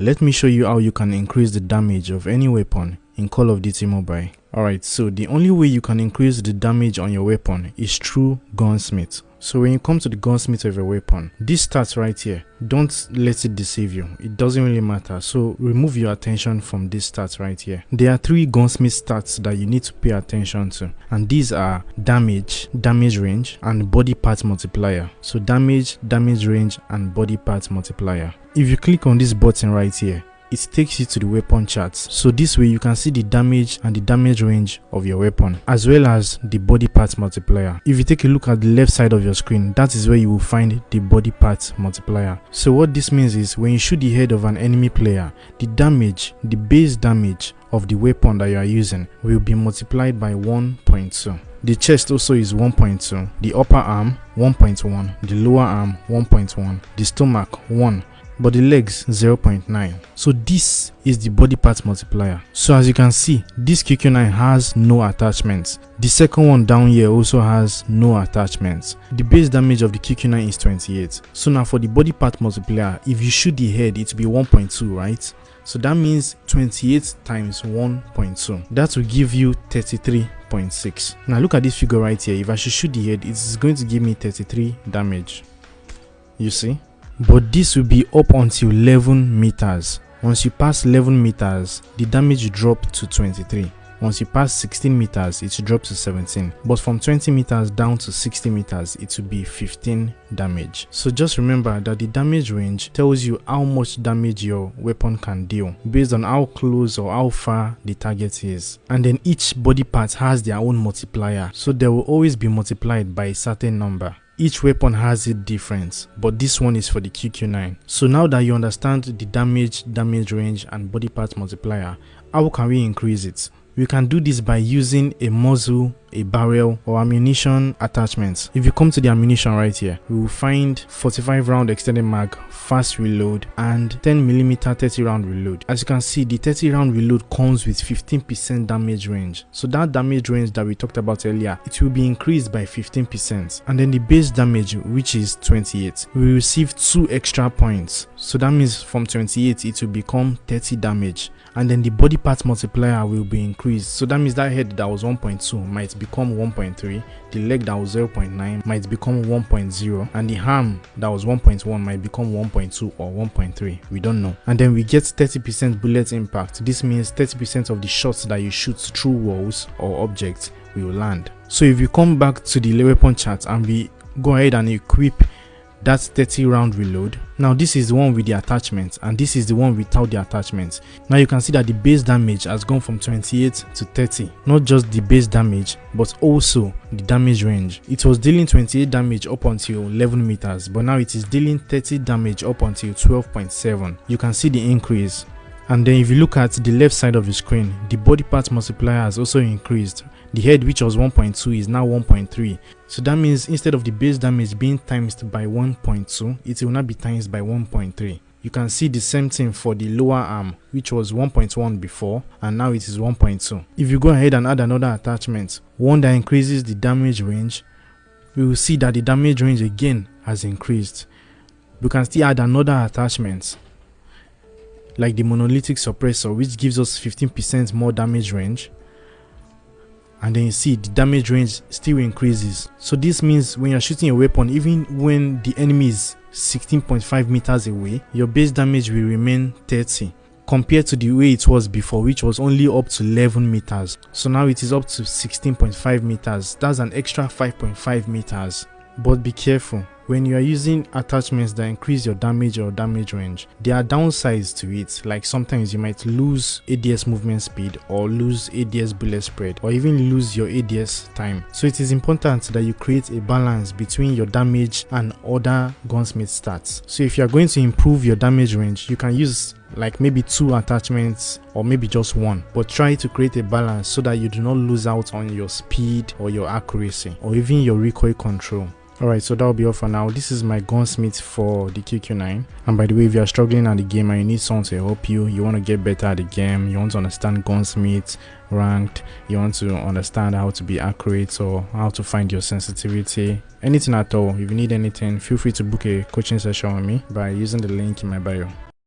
Let me show you how you can increase the damage of any weapon in Call of Duty Mobile. Alright, so the only way you can increase the damage on your weapon is through gunsmith. So when you come to the gunsmith of your weapon, this starts right here. Don't let it deceive you. It doesn't really matter. So remove your attention from this stats right here. There are 3 gunsmith stats that you need to pay attention to, and these are damage, damage range, and body part multiplier. So damage, damage range, and body part multiplier. If you click on this button right here, it takes you to the weapon charts. So this way you can see the damage and the damage range of your weapon, as well as the body part multiplier. If you take a look at the left side of your screen, that is where you will find the body part multiplier. So what this means is when you shoot the head of an enemy player, the damage, the base damage of the weapon that you are using will be multiplied by 1.2. The chest also is 1.2, the upper arm 1.1, the lower arm 1.1, the stomach 1, but the legs 0.9. So this is the body part multiplier. So as you can see, this QQ9 has no attachments. The second one down here also has no attachments. The base damage of the QQ9 is 28. So now for the body part multiplier, if you shoot the head, it will be 1.2, right? So that means 28 times 1.2. That will give you 33.6. Now look at this figure right here. If I should shoot the head, it is going to give me 33 damage. You see? But this will be up until 11 meters. Once you pass 11 meters, the damage drop to 23. Once you pass 16 meters, it will drop to 17. But from 20 meters down to 60 meters, it will be 15 damage. So just remember that the damage range tells you how much damage your weapon can deal based on how close or how far the target is. And then each body part has their own multiplier. So they will always be multiplied by a certain number. Each weapon has it different, but this one is for the QQ9. So now that you understand the damage, damage range, and body part multiplier, how can we increase it? We can do this by using a muzzle, a barrel, or ammunition attachments. If you come to the ammunition right here, we will find 45 round extended mag, fast reload, and 10mm 30 round reload. As you can see, the 30 round reload comes with 15% damage range. So that damage range that we talked about earlier, it will be increased by 15%. And then the base damage, which is 28, we will receive 2 extra points. So that means from 28, it will become 30 damage. And then the body part multiplier will be increased. So that means that head that was 1.2 might become 1.3, the leg that was 0.9 might become 1.0, and the arm that was 1.1 might become 1.2 or 1.3. We don't know. And then we get 30% bullet impact. This means 30% of the shots that you shoot through walls or objects will land. So if you come back to the weapon chart and we go ahead and equip that 30 round reload, now this is the one with the attachment and this is the one without the attachment. Now you can see that the base damage has gone from 28 to 30. Not just the base damage, but also the damage range. It was dealing 28 damage up until 11 meters, but now it is dealing 30 damage up until 12.7. You can see the increase. And then if you look at the left side of the screen, the body part multiplier has also increased. The head, which was 1.2, is now 1.3. So that means instead of the base damage being times by 1.2, it will now be times by 1.3. You can see the same thing for the lower arm, which was 1.1 before, and now it is 1.2. If you go ahead and add another attachment, one that increases the damage range, we will see that the damage range again has increased. We can still add another attachment, like the monolithic suppressor, which gives us 15% more damage range. And then you see the damage range still increases. So this means when you're shooting a weapon, even when the enemy is 16.5 meters away, your base damage will remain 30 compared to the way it was before, which was only up to 11 meters. So now it is up to 16.5 meters. That's an extra 5.5 meters. But be careful. When you are using attachments that increase your damage or damage range, there are downsides to it. Like sometimes you might lose ADS movement speed or lose ADS bullet spread or even lose your ADS time. So it is important that you create a balance between your damage and other gunsmith stats. So if you are going to improve your damage range, you can use like maybe 2 attachments or maybe just 1, but try to create a balance so that you do not lose out on your speed or your accuracy or even your recoil control. Alright, so that will be all for now. This is my gunsmith for the QQ9. And by the way, if you are struggling at the game and you need someone to help you, you want to get better at the game, you want to understand gunsmith, ranked, you want to understand how to be accurate or how to find your sensitivity, anything at all, if you need anything, feel free to book a coaching session with me by using the link in my bio.